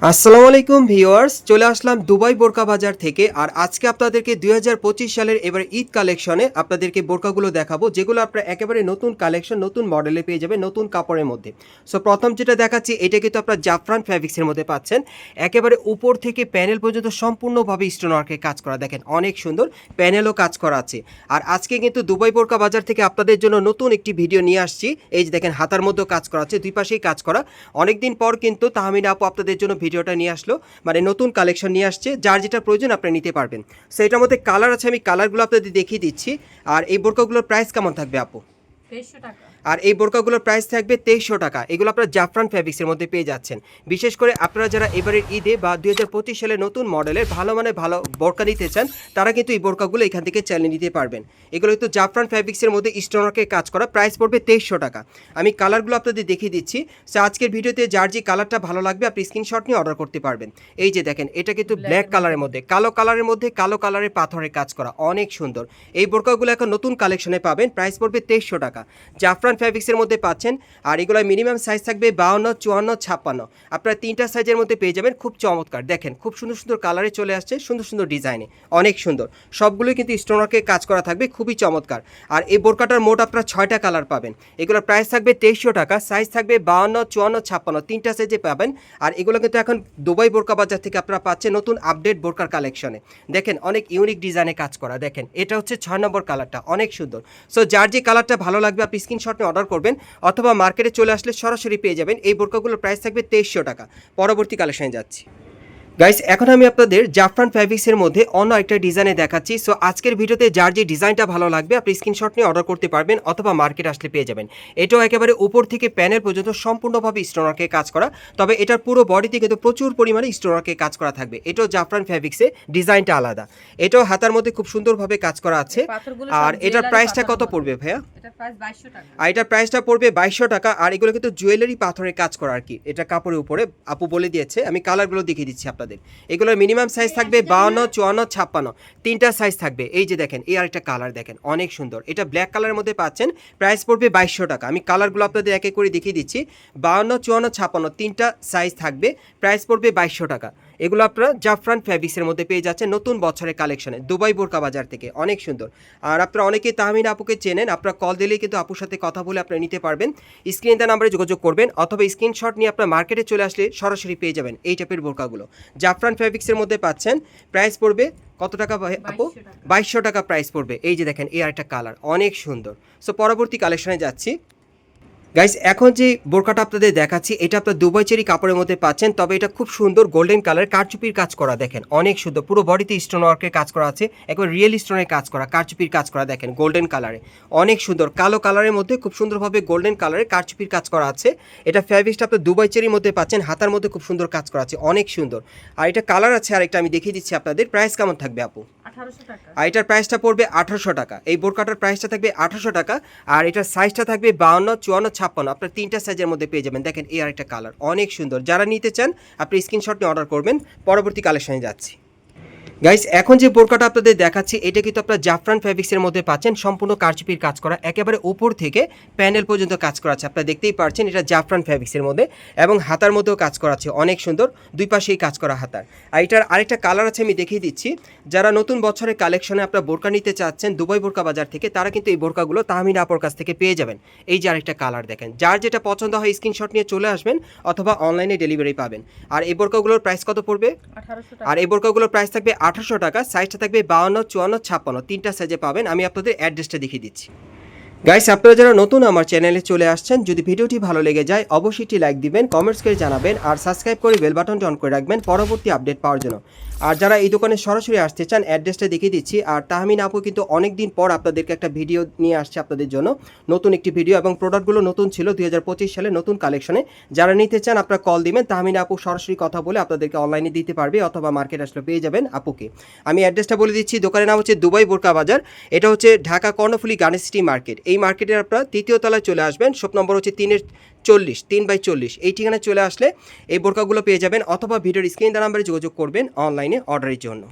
আসসালামু আলাইকুম ভিউয়ার্স, চলে আসলাম দুবাই বোরকা বাজার থেকে। আর আজকে আপনাদেরকে 2025 সালের এবার ঈদ কালেকশনে আপনাদেরকে বোরকাগুলো দেখাবো, যেগুলো আপনারা একেবারে নতুন কালেকশন, নতুন মডেলে পেয়ে যাবেন, নতুন কাপড়ের মধ্যে। সো প্রথম যেটা দেখাচ্ছি, এটা কিন্তু আপনারা জাফরান ফ্যাব্রিক্সের মধ্যে পাচ্ছেন। একেবারে উপর থেকে প্যানেল পর্যন্ত সম্পূর্ণভাবে স্টোন ওয়ার্কে কাজ করা, দেখেন অনেক সুন্দর প্যানেলও কাজ করা আছে। আর আজকে কিন্তু দুবাই বোরকা বাজার থেকে আপনাদের জন্য নতুন একটি ভিডিও নিয়ে আসছি। এই যে দেখেন হাতার মধ্যেও কাজ করা আছে, দুই পাশেই কাজ করা। অনেকদিন পর কিন্তু তাহমিনা আপু আপনাদের জন্য ভিডিওটা নিয়ে আসলো, মানে নতুন কালেকশন নিয়ে আসছে, যার যেটা প্রয়োজন আপনারা নিতে পারবেন। সো এটার মধ্যে কালার আছে, আমি কালারগুলো আপনাদের দেখিয়ে দিচ্ছি। আর এই বোরকাগুলোর প্রাইস কেমন থাকবে আপু? 2300 টাকা। আর এই বোরকাগুলোর প্রাইস থাকবে 2300 টাকা। এগুলো আপনারা জাফরান ফ্যাব্রিক্সের মধ্যে পেয়ে যাচ্ছেন। বিশেষ করে আপনারা যারা এবারের ঈদে বা 2025 সালে নতুন মডেলের ভালো মানে ভালো বোরকা নিতে চান, তারা কিন্তু এই বোরকাগুলো এখান থেকে চালিয়ে নিতে পারবেন। এগুলো কিন্তু জাফরান ফ্যাব্রিক্সের মধ্যে স্টোনওয়ার্কে কাজ করা, প্রাইস পড়বে 2300 টাকা। আমি কালারগুলো আপনাদের দেখিয়ে দিচ্ছি। সো আজকের ভিডিওতে যার যে কালারটা ভালো লাগবে আপনি স্ক্রিনশট নিয়ে অর্ডার করতে পারবেন। এই যে দেখেন, এটা কিন্তু ব্ল্যাক কালারের মধ্যে কালো কালারের মধ্যে কালো কালারের পাথরের কাজ করা, অনেক সুন্দর। এই বোরকাগুলো এখন নতুন কালেকশনে পাবেন, প্রাইস পড়বে 2300 টাকা। জাফরান ফ্যাব্রিক্সের মধ্যে পাচ্ছেন। আর এগুলো মিনিমাম সাইজ থাকবে 52, 54, 56। আপনারা তিনটা সাইজের মধ্যে পেয়ে যাবেন। খুব চমৎকার, দেখেন খুব সুন্দর সুন্দর কালারে চলে আসছে, সুন্দর সুন্দর ডিজাইনে, অনেক সুন্দর। সবগুলোই কিন্তু স্টোনওয়ার্কে কাজ করা থাকবে, খুবই চমৎকার। আর এই বোরকাটার মোট আপনারা 6টা কালার পাবেন। এগুলোর প্রাইস থাকবে 2300 টাকা, সাইজ থাকবে 52, 54, 56, তিনটা সাইজে পাবেন। আর এগুলো কিন্তু এখন দুবাই বোরকা বাজার থেকে আপনারা পাচ্ছেন নতুন আপডেট বোরকার কালেকশনে। দেখেন অনেক ইউনিক ডিজাইনে কাজ করা, দেখেন এটা হচ্ছে 6 নম্বর কালারটা, অনেক সুন্দর। সো যার যে কালারটা ভালো লাগবে আপনি স্ক্রিনশট নিয়ে অর্ডার করবেন, অথবা মার্কেটে চলে আসলে সরাসরি পেয়ে যাবেন। এই বোরকাগুলোর প্রাইস থাকবে 2300 টাকা। পরবর্তী কালেকশনে যাচ্ছি গাইস, এখন আমি আপনাদের জাফরান ফ্যাব্রিক্সের মধ্যে অন্য একটা ডিজাইনে দেখাচ্ছি। সো আজকের ভিডিওতে যার যে ডিজাইনটা ভালো লাগবে আপনি স্ক্রিনশট নিয়ে অর্ডার করতে পারবেন, অথবা মার্কেট আসলে পেয়ে যাবেন। এটাও একেবারে উপর থেকে প্যানেল পর্যন্ত সম্পূর্ণভাবে স্টোনওয়ার্কে কাজ করা, তবে এটার পুরো বডিতে কিন্তু প্রচুর পরিমাণে স্টোনওয়ার্কে কাজ করা থাকবে। এটাও জাফরান ফ্যাব্রিক্সে, ডিজাইনটা আলাদা। এটাও হাতার মধ্যে খুব সুন্দরভাবে কাজ করা আছে। আর এটার প্রাইসটা কত পড়বে ভাইয়া? এটার প্রাইস 2200 টাকা। আর এটার প্রাইসটা পড়বে 2200 টাকা। আর এগুলো কিন্তু জুয়েলারি পাথরের কাজ করা আর কি, এটা কাপড়ের উপরে আপু বলে দিয়েছে। আমি কালারগুলো দেখিয়ে দিচ্ছি আপনাদের। এগুলোর মিনিমাম সাইজ থাকবে 52, 54, 56, তিনটা সাইজ থাকবে। এই যে দেখেন, এই আরেকটা কালার দেখেন, অনেক সুন্দর। এটা ব্ল্যাক কালারের মধ্যে পাচ্ছেন, প্রাইস পড়বে 2200 টাকা। আমি কালারগুলো আপনাদের এক এক করে দেখিয়ে দিচ্ছি। 52, 54, 56, তিনটা সাইজ থাকবে, প্রাইস পড়বে 2200 টাকা। এগুলো আপনারা জাফরান ফ্যাব্রিক্সের মধ্যে পেয়ে যাচ্ছেন নতুন বছরের কালেকশনে দুবাই বোরকা বাজার থেকে, অনেক সুন্দর। আর আপনারা অনেকেই তাহমিনা আপুকে চেনেন, আপনারা কল দিলেই কিন্তু আপুর সাথে কথা বলে আপনারা নিতে পারবেন। স্ক্রিনে দেওয়া নাম্বারে যোগাযোগ করবেন, অথবা স্ক্রিনশট নিয়ে আপনার মার্কেটে চলে আসলে সরাসরি পেয়ে যাবেন এই টাইপের বোরকাগুলো। জাফরান ফ্যাব্রিক্সের মধ্যে পাচ্ছেন, প্রাইস পড়বে কত টাকা আপু? 2200 টাকা প্রাইস পড়বে। এই যে দেখেন, এই আরেকটা কালার, অনেক সুন্দর। সো পরবর্তী কালেকশনে যাচ্ছি গাইস। এখন যে বোরকাটা আপনাদের দেখাচ্ছি, এটা আপনার দুবাই চেরি কাপড়ের মধ্যে পাচ্ছেন, তবে এটা খুব সুন্দর গোল্ডেন কালার কারচুপির কাজ করা, দেখেন অনেক সুন্দর। পুরো বডিতে স্টোন ওয়ার্কের কাজ করা আছে, একবার রিয়েল স্টোনের কাজ করা, কারচুপির কাজ করা, দেখেন গোল্ডেন কালারে, অনেক সুন্দর। কালো কালারের মধ্যে খুব সুন্দরভাবে গোল্ডেন কালারে কারচুপির কাজ করা আছে। এটা ফ্যাব্রিক্সটা আপনার দুবাই চেরির মধ্যে পাচ্ছেন, হাতার মধ্যে খুব সুন্দর কাজ করা আছে, অনেক সুন্দর। আর এটা কালার আছে আরেকটা, আমি দেখিয়ে দিচ্ছি আপনাদের। প্রাইস কেমন থাকবে আপু? 1800 টাকা। আর এটার প্রাইসটা পড়বে 1800 টাকা। এই বোরকাটার প্রাইসটা থাকবে 1800 টাকা। আর এটার সাইজটা থাকবে 52, 54, 56, আপনার তিনটা সাইজের মধ্যে পেয়ে যাবেন। দেখেন এই আরেকটা কালার, অনেক সুন্দর। যারা নিতে চান আপনি স্ক্রিনশট নিয়ে অর্ডার করবেন। পরবর্তী কালেকশনে যাচ্ছি গাইস। এখন যে বোরকাটা আপনাদের দেখাচ্ছি, এটা কিন্তু আপনার জাফরান ফ্যাব্রিক্সের মধ্যে পাচ্ছেন, সম্পূর্ণ কারচুপির কাজ করা, একেবারে উপর থেকে প্যানেল পর্যন্ত কাজ করা আছে। আপনারা দেখতেই পাচ্ছেন এটা জাফরান ফ্যাব্রিক্সের মধ্যে, এবং হাতার মধ্যেও কাজ করা আছে, অনেক সুন্দর। দুই পাশেই কাজ করা হাতার। আর এটার আরেকটা কালার আছে, আমি দেখিয়ে দিচ্ছি। যারা নতুন বছরের কালেকশনে আপনারা বোরকা নিতে চাচ্ছেন দুবাই বোরকা বাজার থেকে, তারা কিন্তু এই বোরকাগুলো তাহমিনা আপুর কাছ থেকে পেয়ে যাবেন। এই যে আরেকটা কালার দেখেন, যার যেটা পছন্দ হয় স্ক্রিনশট নিয়ে চলে আসবেন, অথবা অনলাইনে ডেলিভারি পাবেন। আর এই বোরকাগুলোর প্রাইস কত পড়বে? 1800 টাকা। আর এই বোরকাগুলোর প্রাইস থাকবে 1800 টাকা। সাইজটা থাকবে 52, 54, 56, তিনটা সাইজে পাবেন। আমি আপনাদের অ্যাড্রেসটা দেখিয়ে দিচ্ছি গাইস। আপনারা যারা নতুন আমার চ্যানেলে চলে আসছেন, যদি ভিডিওটি ভালো লেগে যায় অবশ্যই একটি লাইক দিবেন, কমেন্টস করে জানাবেন, আর সাবস্ক্রাইব করে বেল বাটনটি অন করে রাখবেন পরবর্তী আপডেট পাওয়ার জন্য। আর যারা এই দোকানে সরাসরি আসতে চান, অ্যাড্রেসটা দেখিয়ে দিচ্ছি। আর তাহমিনা আপু কিন্তু অনেক দিন পর আপনাদেরকে একটা ভিডিও নিয়ে আসছে আপনাদের জন্য, নতুন একটি ভিডিও, এবং প্রোডাক্টগুলো নতুন ছিল 2025 সালে নতুন কালেকশনে। যারা নিতে চান আপনারা কল দিবেন, তাহমিনা আপু সরাসরি কথা বলে আপনাদেরকে অনলাইনে দিতে পারবে, অথবা মার্কেট আসলে পেয়ে যাবেন আপুকে। আমি অ্যাড্রেসটা বলে দিচ্ছি। দোকানের নাম হচ্ছে দুবাই বোরকা বাজার। এটা হচ্ছে Dhaka Karnaphuli garden city market. এই মার্কেটের আপনারা তৃতীয় তলায় চলে আসবেন। শপ নম্বর হচ্ছে 3/40, 3/40। এই ঠিকানায় চলে আসলে এই বোরকাগুলো পেয়ে যাবেন, অথবা ভিডিওর স্ক্রিন নাম্বারে যোগাযোগ করবেন অনলাইনে অর্ডারের জন্য।